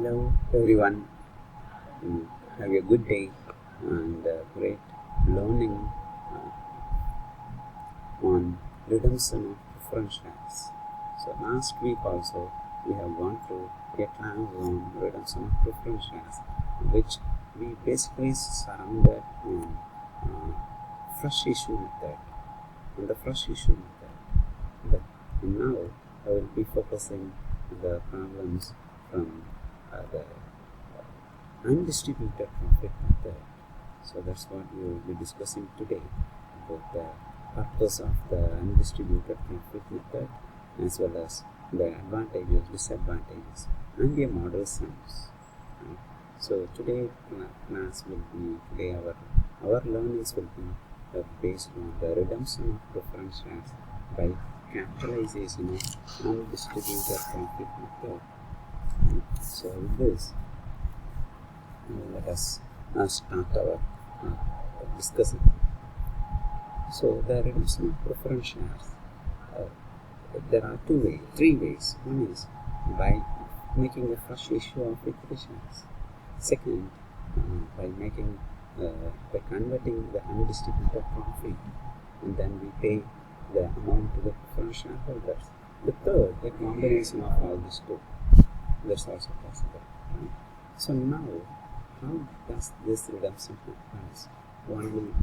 Hello everyone. Have a good day and great learning on redemption of preference shares. So last week also we have gone through a class on redemption of preference shares, which we basically surrounded on fresh issue method. On the fresh issue method, but now I will be focusing the problems from the undistributed profit method. So that's what we will be discussing today, about the purpose of the undistributed profit method, as well as the advantages, disadvantages, and the model sums. Right? So today our learnings will be based on the redemption of preference shares by capitalization of undistributed profit method. So with this, let us start our discussion. So the redemption of preference shares, there are three ways. One is by making a fresh issue of equity shares. Second, by converting the undistributed profit, and then we pay the amount to the preference shareholders. The third, a combination of all these two. That's also possible. Right? So now, how does this redemption happen? Only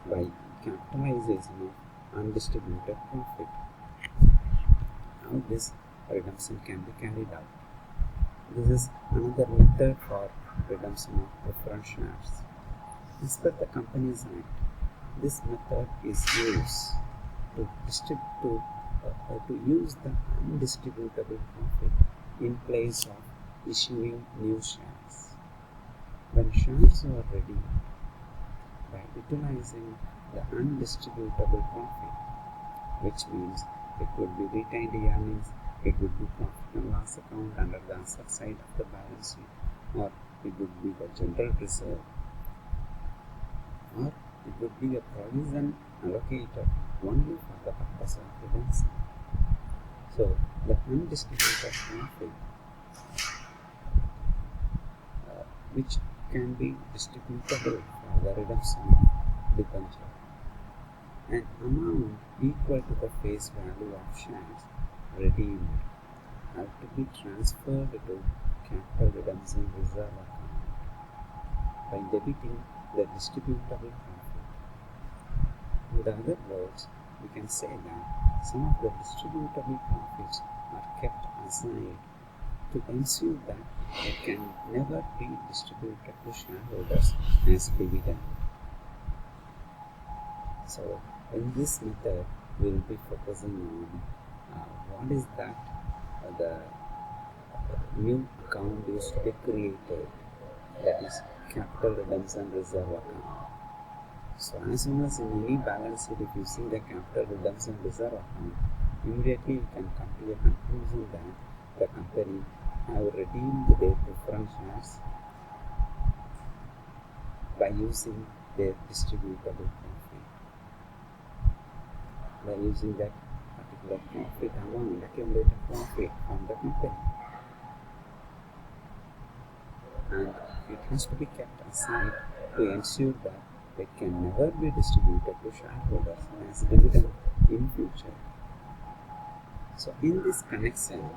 by capitalization of undistributed profit. How this redemption can be carried out? This is another method for redemption of preference shares. As per the Companies Act, this method is used to use the undistributable profit in place of issuing new shares. When shares are redeemed, by utilizing the undistributable profit, which means it would be retained earnings, it would be profit and loss account under the asset side of the balance sheet, or it would be the general reserve, or it would be a provision allocated only for the purpose of redemption. So the undistributed profit, which can be distributable for the redemption of debenture, an amount equal to the face value of shares redeemed have to be transferred to capital redemption reserve account by debiting the distributable profit. In other words, we can say that some of the distributable profits are kept aside to ensure that it can never be distributed to shareholders as dividend. So in this method, we will be focusing on what is that the new account is to be created, that is capital redemption reserve account. So as soon as in any balance sheet, if you see the capital redemption reserve account, immediately you can come to a conclusion that the company have redeemed their preference shares by using their distributable profit. By using that particular profit amount, accumulated profit from the company, and it has to be kept aside to ensure that it can never be distributed to shareholders as dividend in future. So in this connection,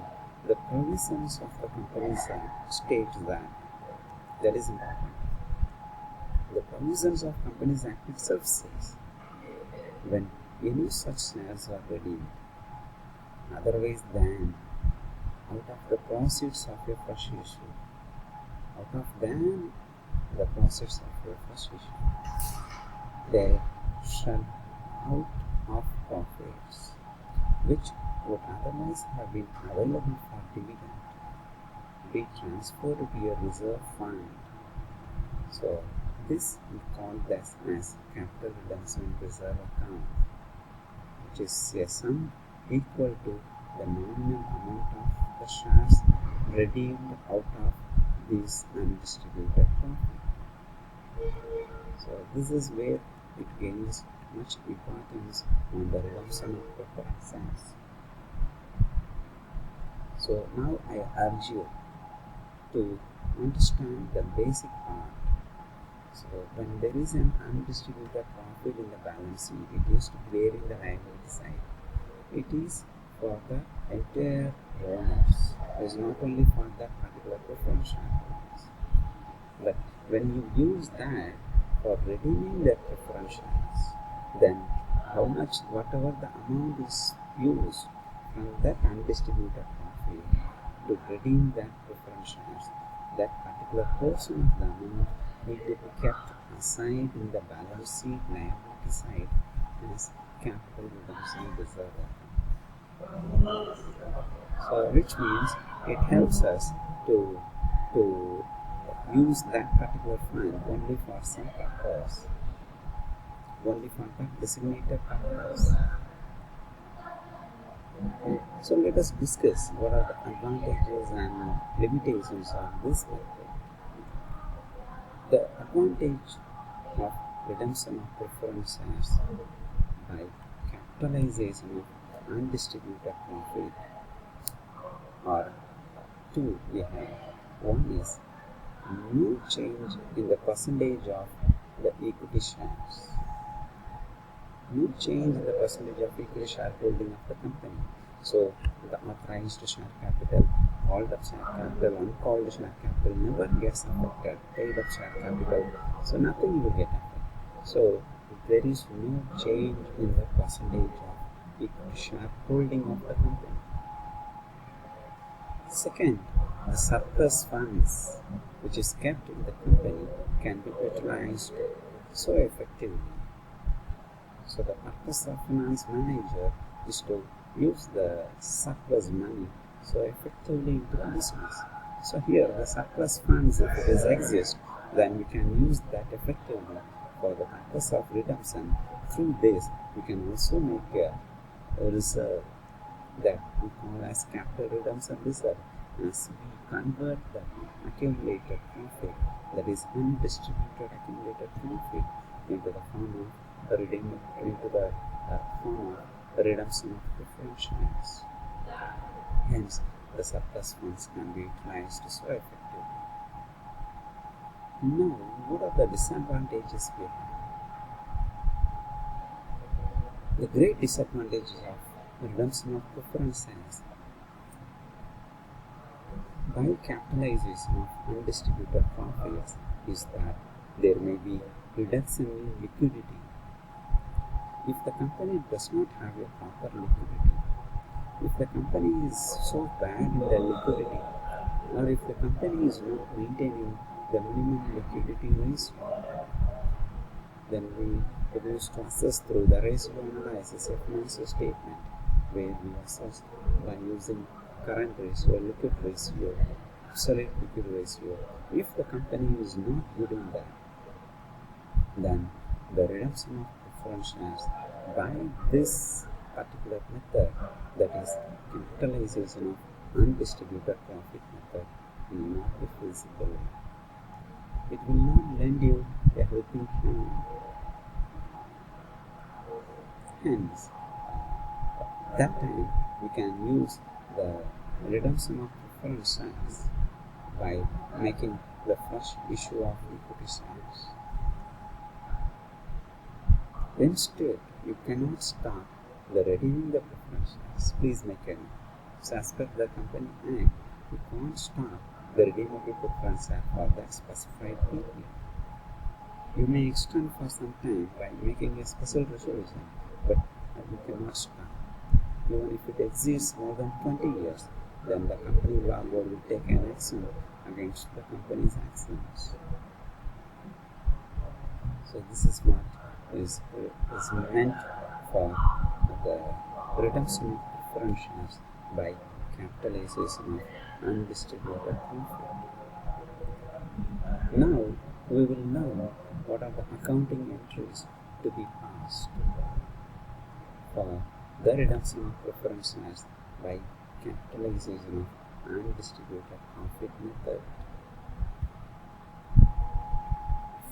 the provisions of the Companies Act state that is important. The provisions of Companies Act itself says when any such shares are redeemed, otherwise than out of the proceeds of your first issue, they shall out of profits which would otherwise have been available for dividend be transferred to your reserve fund. So this we call this as capital redemption reserve account, which is a sum equal to the nominal amount of the shares redeemed out of these undistributed profit. So this is where it gains much importance on the redemption of preference shares. So now I urge you to understand the basic part. So when there is an undistributed profit in the balance sheet, it is to clear in the liability side. It is for the entire owners. It is not only for that particular preference shareholders. But when you use that for redeeming the preference shares, then how much, whatever the amount is used from that undistributed profit to redeem that preference shares, that particular portion of the amount need to be kept aside in the balance sheet liability side as capital redemption reserve. So which means it helps us to use that particular fund only for some purpose, only for the designated purpose. So let us discuss what are the advantages and limitations of this method. The advantage of redemption of preference shares by capitalization of undistributed profit are two we have. One is no change in the percentage of the equity shares. No change in the percentage of equity shareholding of the company. So the authorized share capital, called up share capital, uncalled share capital never gets affected. Paid up share capital, so nothing will get affected. So there is no change in the percentage of equity shareholding of the company. Second, the surplus funds which is kept in the company can be utilized so effectively. So the purpose of finance manager is to use the surplus money so effectively into the business. So here the surplus funds, if it is exist, then we can use that effectively for the purpose of redemption. Through this, we can also make a reserve that we call as capital redemption reserve, as we convert the accumulated profit, that is undistributed accumulated profit, into the form of redemption of preference shares. Hence, the surplus funds can be utilized so effectively. Now, what are the disadvantages we have? The great disadvantages of redemption of preference shares by capitalization of undistributed profits is that there may be reduction in liquidity. If the company does not have a proper liquidity, if the company is so bad in the liquidity, or if the company is not maintaining the minimum liquidity ratio, then we used to assess through the ratio analysis of financial statement, where we assess by using current ratio, liquid ratio, absolute liquid ratio. If the company is not good in that, then the redemption of preference shares by this particular method, that is capitalization of undistributed profit method, will not be feasible. It will not lend you a helping hand. Hence, that time we can use the redemption of preference shares by making the fresh issue of equity shares. Instead, you cannot start the redeeming the preference shares. Please make a note. So as per the Company Act, you can't start the redeemable preference share for that specified period. You may extend for some time by making a special resolution, but you cannot start. Even if it exists more than 20 years, then the company law board will take an action against the company's actions. So this is what is meant for the redemption of preference shares by capitalization of undistributed profit. Now we will know what are the accounting entries to be passed for the redemption of preference shares by capitalization of undistributed profit method.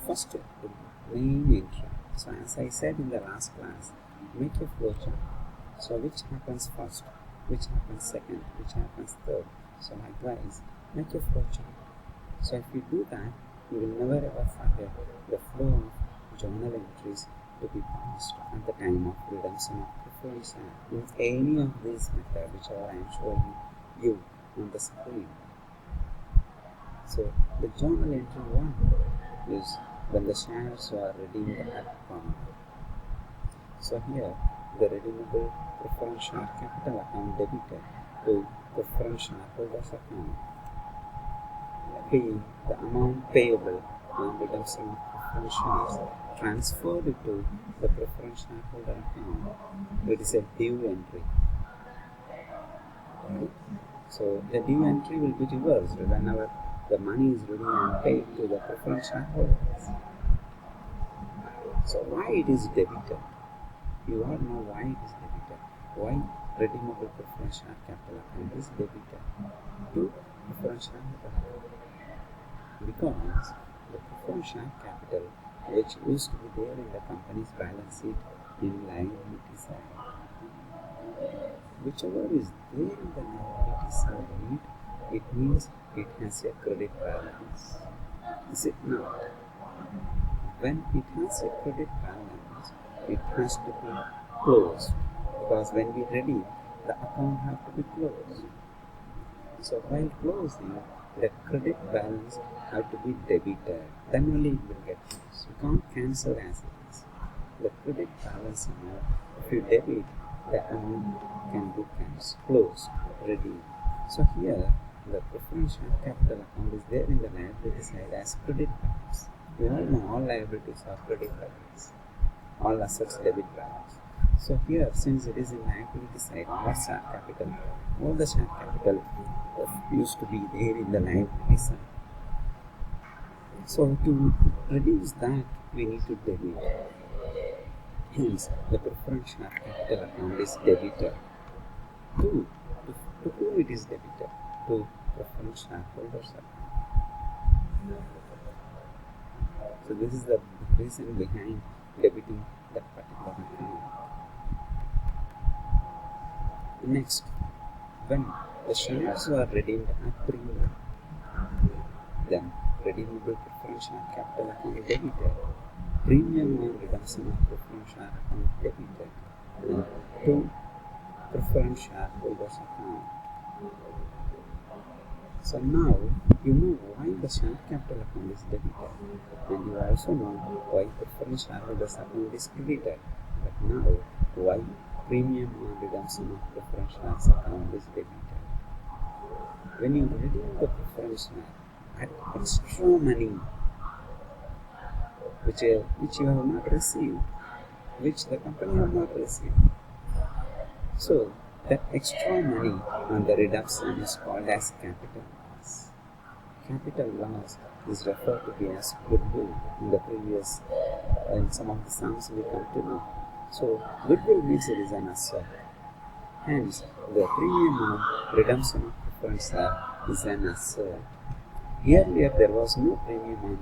First, the main entry. So as I said in the last class, make a flowchart. So which happens first, which happens second, which happens third. So likewise, make a flowchart. So if you do that, you will never ever forget the flow of journal entries to be passed at the time of redemption of preferred share in any of these methods whichever I am showing you on the screen. So the journal entry 1 is when the shares are redeemed at par. So here the redeemable preferred share capital account debited to preferred shareholders account, being the amount payable on redemption of preferred shares transferred to the preferred shareholder account. It is a due entry. Right? So the due entry will be reversed whenever the money is ready and paid to the preferred shareholders. So why it is debited? You all know why it is debited. Why redeemable preferred share capital account is debited to preferred shareholder account? Because the preferred share capital which used to be there in the company's balance sheet in liability side, whichever is there in the liability side, it means it has a credit balance. Is it not? When it has a credit balance, it has to be closed, because when we redeem, the account has to be closed. So while closing, the credit balance has to be debited. Then only it will get closed. You can't cancel as it is. The credit balance amount, if you debit, the amount can be closed, redeemed. So here, the preferred share capital account is there in the liability side as credit balance. You all know all liabilities are credit balance, all assets debit balance. So here, since it is in liability side, all share capital, all the share capital used to be there in the liability side. So to reduce that, we need to debit. Hence, the preferred share capital account is debited. To whom it is debited? To preferred shareholders account. So this is the reason behind debiting that particular account. Next, when the shares are redeemed at premium, then redeemable preferred share capital account debited, premium on redemption of preferred share account debited, and to preferred shareholders account. So now you know why the share capital account is debited, and you also know why preferred shareholders account is credited. But now why premium on redemption of preferred shares account is debited. When you redeem the preferred share at extra money which you have not received, which the company have not received, so that extra money on the redemption is called as capital loss. Capital loss is referred to be as goodwill in the previous, in some of the sums we come to know. So goodwill means it is an asset. Hence, the premium on redemption of preferred share is an asset. Earlier there was no premium on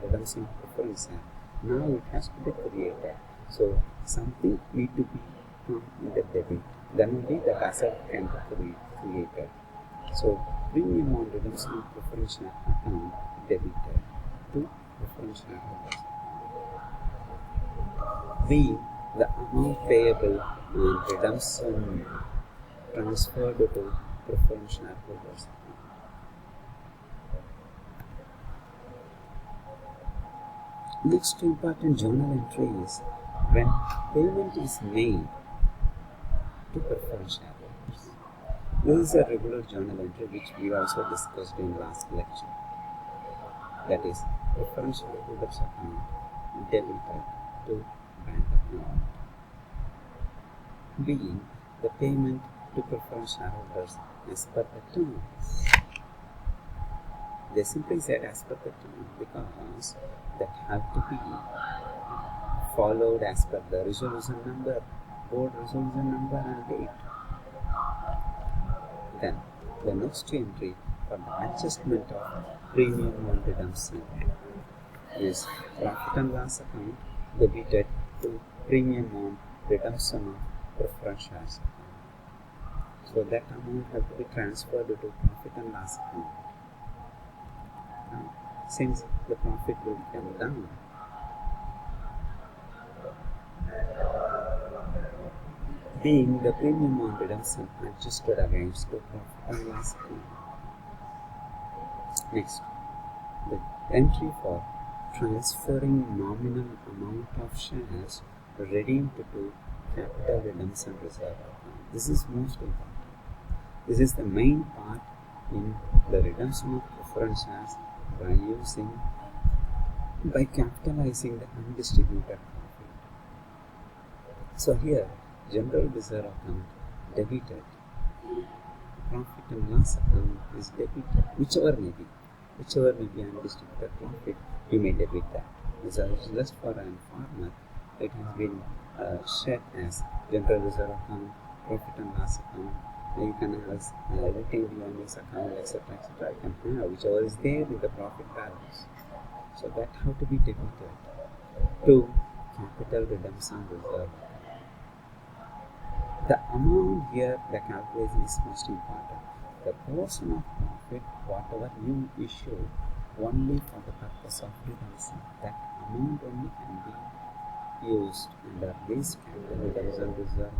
redemption of preferred share. Now it has to be created. So something need to be in the debit. Then only the asset can be created. So premium on redemption of preferred share account debited to preferred shareholders. B. The amount payable on redemption transferred to preferred shareholders. Next important journal entry is when payment is made to preferred shareholders. This is a regular journal entry which we also discussed in last lecture. That is, preferred shareholders account debited to bank account. Being the payment to preferred shareholders as per the terms. They simply said as per the term because that have to be followed as per the resolution number, board resolution number and date. Then the next entry for the adjustment of premium on redemption is profit and loss account debited to premium on redemption of preferred shares account. So that amount has to be transferred to profit and loss account. since the profit will come down. Being the premium on redemption adjusted against the profit and loss account. Next, the entry for transferring nominal amount of shares redeemed to capital redemption reserve account. This is most important. This is the main part in the redemption of preference shares by capitalizing the undistributed profit. So here, general reserve account debited, profit and loss account is debited, whichever may be undistributed profit, you may debit that. This is just for an farmer, it has been set as general reserve account, profit and loss account. You can have retained earnings account, etc. You can have whichever is there in the profit balance. So that have to be debited to capital redemption reserve. The amount here, the calculation is most important. The portion of profit, whatever you issue, only for the purpose of redemption, that amount only can be used under this capital redemption reserve.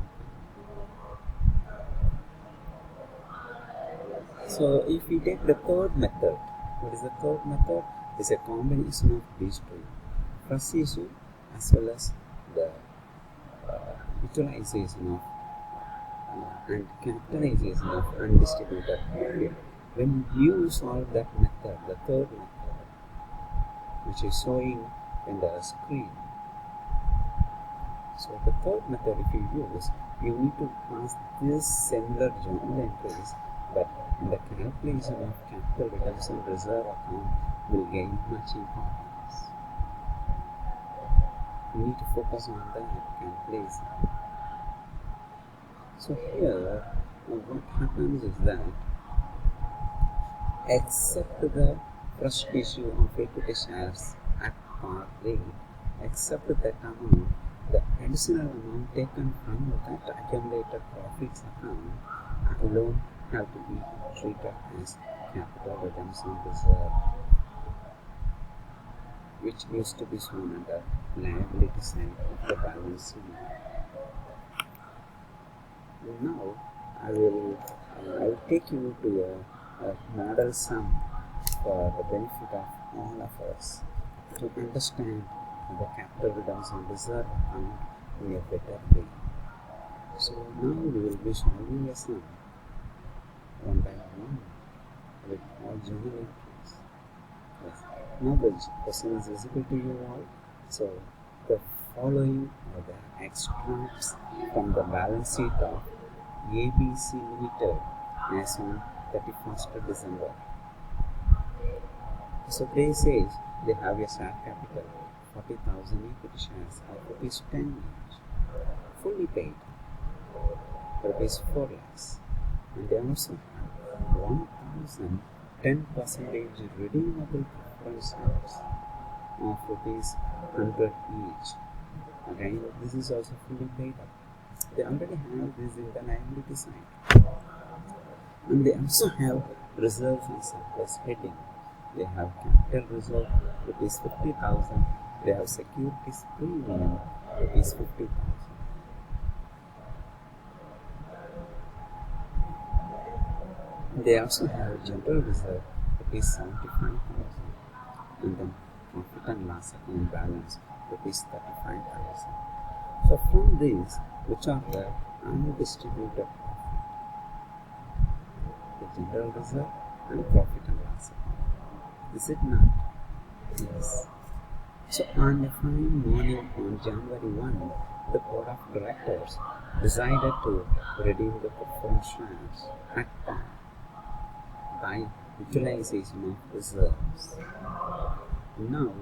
So if we take the third method, what is the third method? It's a combination of these two. First issue as well as the utilization of and capitalization of undistributed profit. When you solve that method, the third method, which is showing in the screen. So the third method, if you use, you need to pass this similar journal entries, but in the calculation of capital redemption reserve account will gain much importance. You need to focus on that calculation. So here, what happens is that except the fresh issue of equity shares at par rate, except that amount, the additional amount taken from that accumulated profits account alone have to be treated as capital redemption reserve, which used to be shown under liability side of the balance sheet. Now I will take you to a model sum for the benefit of all of us to understand the capital redemption reserve account in a better way. So now we will be solving a sum one by one with all journal entries. Yes. Now the question is visible to you all. So the following are the extracts from the balance sheet of ABC Limited as on 31st December. So they say they have a share capital 40,000 equity shares of rupees 10 each, fully paid rupees 4 lakhs, and they also have 1,000 10% redeemable preference shares of rupees 100 each. Again, this is also fully paid up. They already have this in the liability side, and they also have reserves and surplus heading. They have capital reserve rupees 50,000. They have securities premium rupees 50,000. They also have general reserve rupees 75,000, and then profit and loss account balance rupees 35,000. So from these, which are the undistributed profit? The general reserve and profit and loss account. Is it not? Yes. So on a fine morning on January 1, the board of directors decided to redeem the preference shares at par by utilization of reserves. Now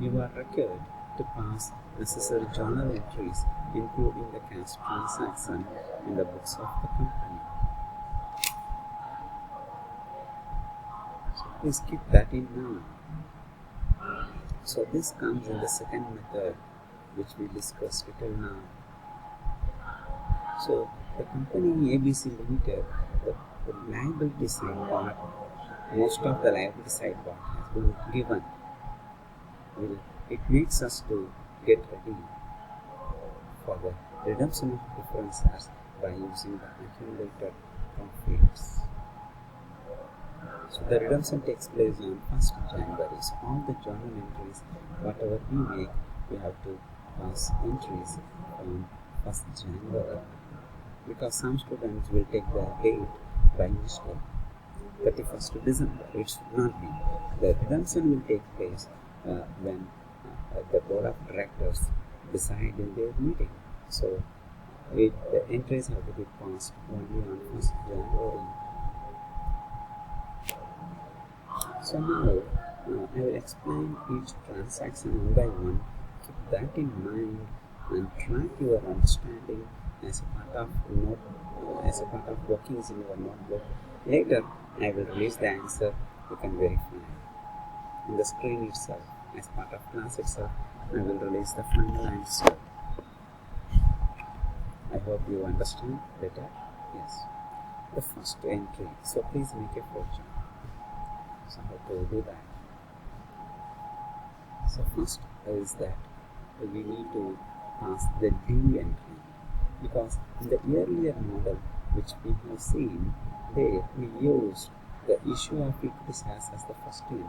you are required to pass necessary journal entries, including the cash transaction in the books of the company. So please keep that in mind. So this comes in the second method, which we discussed till now. So the company ABC Limited, the liability side part, most of the liability side part has been given it makes us to get ready for the redemption of differences by using the accumulated profits. So the redemption takes place on 1st January. So all the journal entries, whatever we make, we have to pass entries on 1st January. Because some students will take the date by mistake, 31st December. It should not be. The redemption will take place when the board of directors decide in their meeting. So the entries have to be passed only on 1st January. So now I will explain each transaction one by one. Keep that in mind and track your understanding as a part of workings in your notebook. Later, I will release the answer. You can verify on the screen itself. As part of class itself, I will release the final answer. I hope you understand better. Yes. The first entry. So please make a flowchart. So how to do that? So first is that we need to pass the due entry, because in the earlier model which we have seen, there we used the issue of equity shares as the first entry.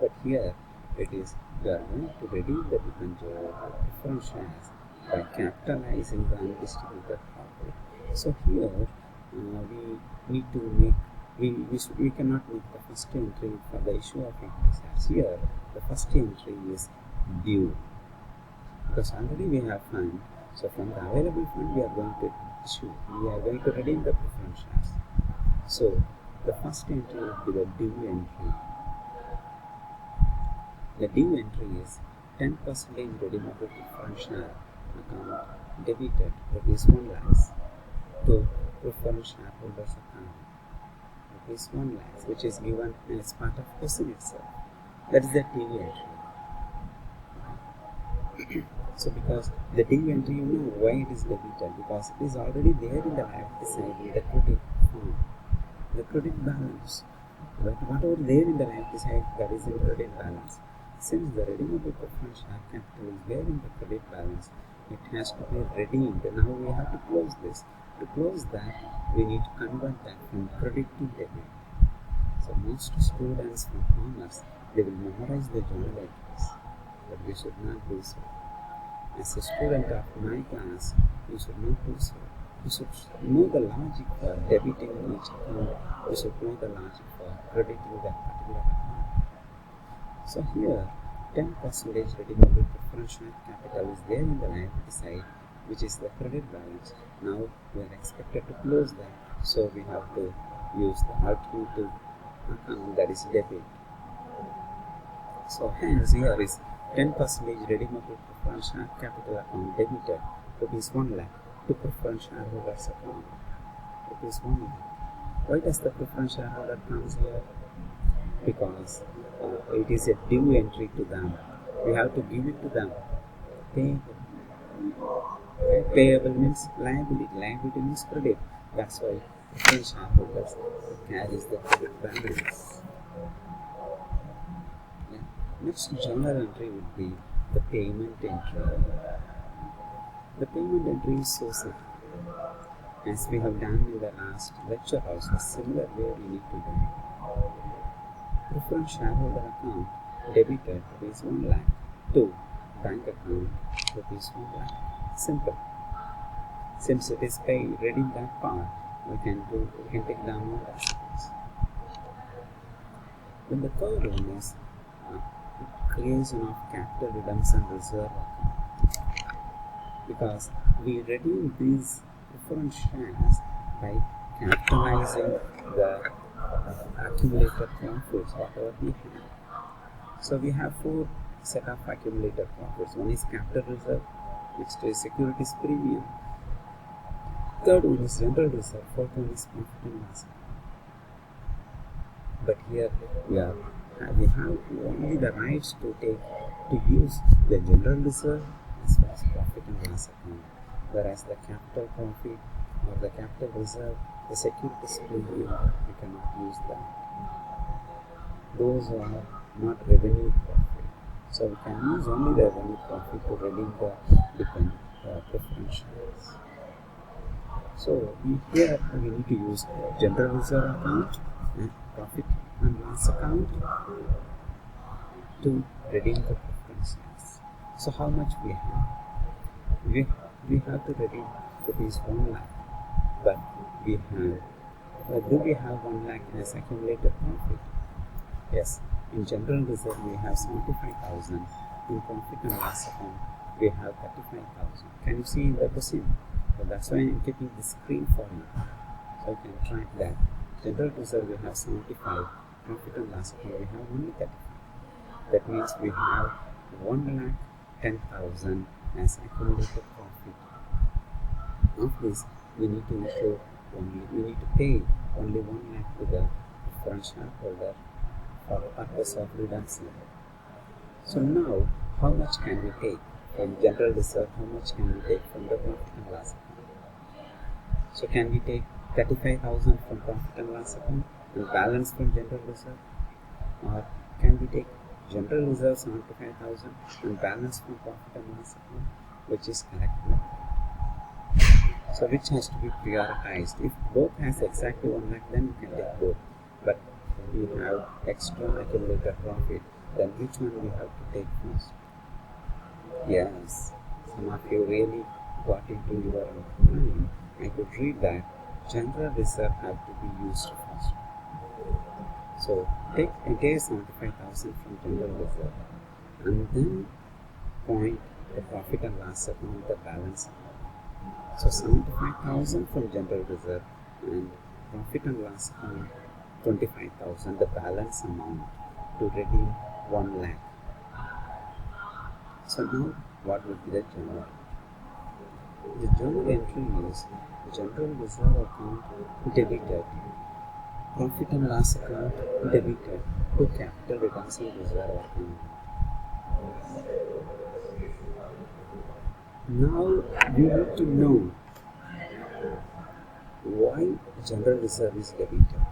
But here it is we are going to redeem the preference shares by capitalizing the undistributed profit. So here we need to make we cannot make the first entry for the issue of equity shares. Here the first entry is due, because already we have fund. So from the available fund we are going to redeem the preference shares. So the first entry will be the due entry. The due entry is 10% redeemable preference share account debited ₹1 lakhs to preference shareholders account ₹1 lakhs, which is given as part of question itself. That is the due entry. So because the due entry, you know why it is debited, because it is already there in the liability side in the credit form, the credit balance. But whatever there in the liability side, that is in credit balance. Since the redeemable preference share capital is there in the credit balance, it has to be redeemed. Now we have to close this. To close that, we need to convert that from credit to debit. So most students from commerce, they will memorize the journal entries, but we should not do so. As a student of my class, you should not do so. You should know the logic for debiting each account. You should know the logic for crediting that particular account. So here, 10% redeemable preference share capital is there in the liability side, which is the credit balance. Now we are expected to close that, so we have to use the alternative account, that is debit. So hence here is 10% redeemable preference share capital account debited ₹1 lakh to preference shareholders account ₹1 lakh. Why does the preference shareholder comes here? Because it is a due entry to them. We have to give it to them. Payable. Right? Payable means liability. Liability means credit. That's why preference shareholders carries the credit balance. Yeah. Next journal entry would be the payment entry. The payment entry is so simple. As we have done in the last lecture also, similar way we need to do. Preference shareholder account debited ₹1 lakh to bank account ₹1 lakh. Simple. Since it is paid, redeem that part, we can take the amount as it is. Then the third one is creation of capital redemption reserve account, because we redeem these preference shares by capitalizing the accumulated profits whatever we have. So we have 4 set of accumulated profits. One is capital reserve, next is securities premium, third one is general reserve, fourth one is profit and loss. But here we have only the rights to use the general reserve as well as profit and loss account, whereas the capital profit or the capital reserve, the securities premium, we cannot use that. Those are not revenue profit. So we can use only the revenue profit to redeem the depend preference shares. So here we need to use general reserve account and profit and loss account to redeem the preference shares. So how much we have? We have to redeem rupees 1 lakh, but we have do we have 1 lakh as accumulated profit? Yes. In general reserve we have 75,000. In profit and loss account we have 35,000. Can you see in the question? So that's why I'm keeping the screen for you. So you can track that. General reserve we have 75. Profit and loss account we have only 35. That means we have 1,10,000 as accumulated profit. Of this, we need to pay only 1 lakh to the preference shareholder for the purpose of redemption. So now, how much can we take from general reserve? How much can we take from the profit and loss account? So can we take 35,000 from profit and loss account and balance from general reserve, or can we take general reserve 75,000 and balance from profit and loss account, which is correct method? So which has to be prioritized? If both has exactly 1 lakh, then we can take both. But we have extra accumulated profit, then which one we have to take first? Yes, some of you really got into your mind. I could read that general reserve have to be used first. So take entire 75,000 from general reserve and then point the profit and loss account, the balance account. So 75,000 from general reserve and profit and loss account 25,000, the balance amount to redeem 1 lakh. So now what would be the journal? The journal entry is general reserve account debited, profit and loss account debited to capital redemption reserve account. Now you need to know why general reserve is debited,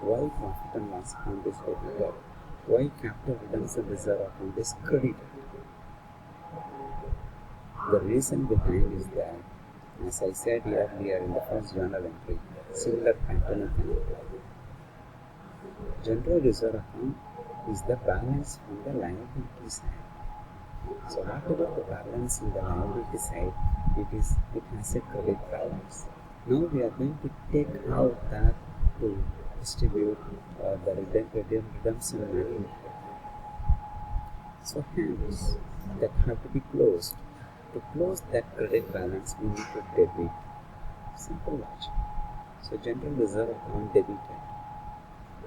why profit and loss account is debited, why capital redemption reserve account is credited. The reason behind is that, as I said earlier in the first journal entry, similar pattern can apply. General reserve account is the balance from the liability side. So whatever the balance in the liability side, it has a credit balance. Now we are going to take out that to distribute the redemption money. So hence that have to be closed. To close that credit balance, we need to debit. Simple logic. So general reserve account debited.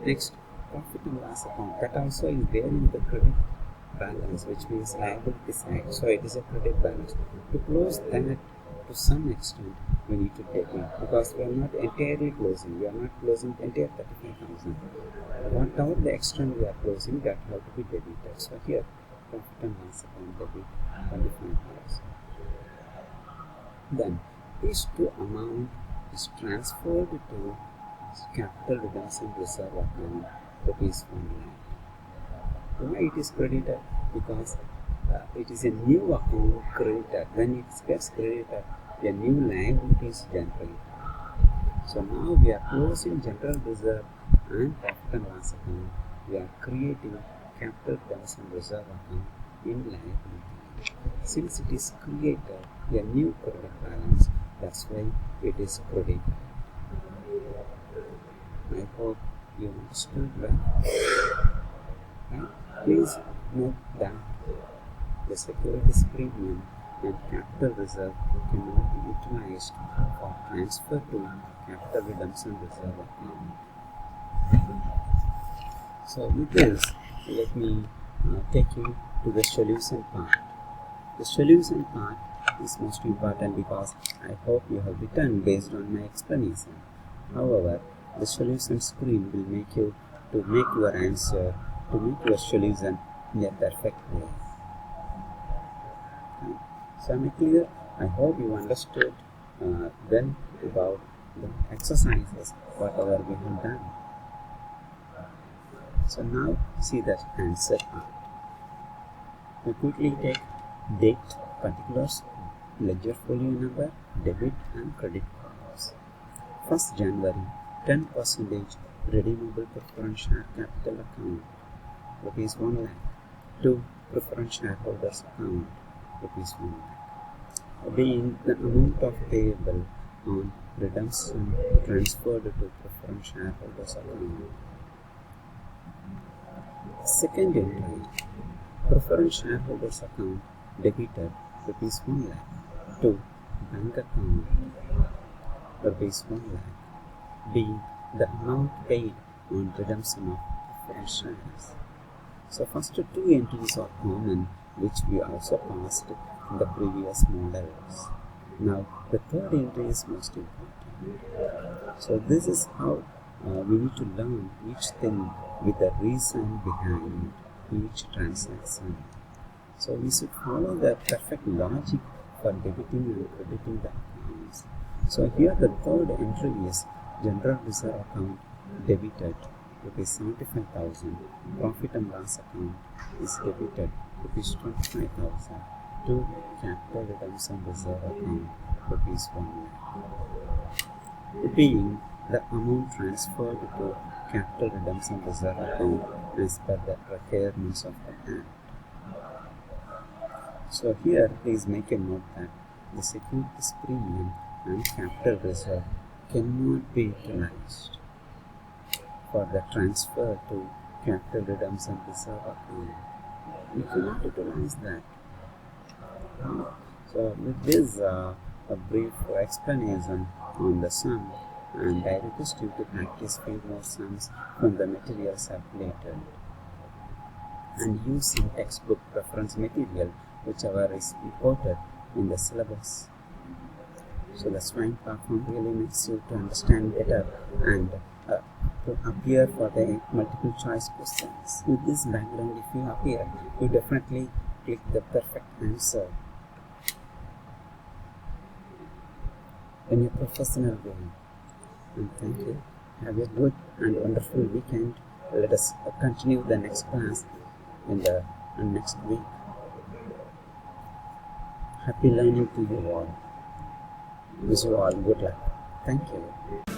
Next, profit and loss account. That also is there in the credit balance, which means liability side. So it is a credit balance. To close that to some extent, we need to debit, because we are not entirely closing. We are not closing entire 35,000. Whatever the extent we are closing, that have to be debited. So here, profit and loss account debit 25,000. Then this two amount is transferred to capital redemption reserve account, rupees 1 lakh. Why it is credited? Because it is a new account credited. When it gets credited, a new liability is generated. So now we are closing general reserve and profit and loss account. We are creating capital redemption reserve account in liability. Since it is created a new credit balance, that's why it is credited. I hope you understood well. Right? Please note that the securities premium and capital reserve cannot be utilized for transfer to capital redemption reserve account. So with this, let me take you to the solution part. The solution part is most important because I hope you have written based on my explanation. However, the solution screen will make you to make your answer, to make your solution in a perfect way. Okay. So am I clear? I hope you understood well about the exercises, whatever we have done. So now see the answer part. We quickly take date, particulars, ledger folio number, debit and credit cards. 1st January, 10% redeemable preference share capital account, rupees 1 lakh. To preference shareholders account, rupees 1 lakh. Being the amount of payable on redemption transferred to preference shareholders account. Second entry, preference shareholders account debited rupees 1 lakh to bank account rupees 1 lakh, being the amount paid on redemption of preference shares. So first two entries are common, which we also passed in the previous models. Now the third entry is most important. So this is how we need to learn each thing with the reason behind each transaction. So we should follow the perfect logic for debiting and crediting the accounts. So here the third entry is general reserve account debited rupees 75,000. Profit and loss account is debited rupees 25,000 to capital redemption reserve account rupees 1 lakh, being the amount transferred to capital redemption reserve account as per the requirements of the Act. So here please make a note that the securities premium and capital reserve cannot be utilized for the transfer to capital redemption reserve account. We cannot utilize that. So with this a brief explanation on the sum, and I request you to practice few more sums from the materials updated and use some textbook reference material whichever is imported in the syllabus. So the SWINE platform really makes you to understand better and to appear for the multiple choice questions. With this background, if you appear, you definitely click the perfect answer in a professional way. And thank you. Have a good and wonderful weekend. Let us continue the next class in the next week. Happy learning to you all. Wish you all good luck. Thank you.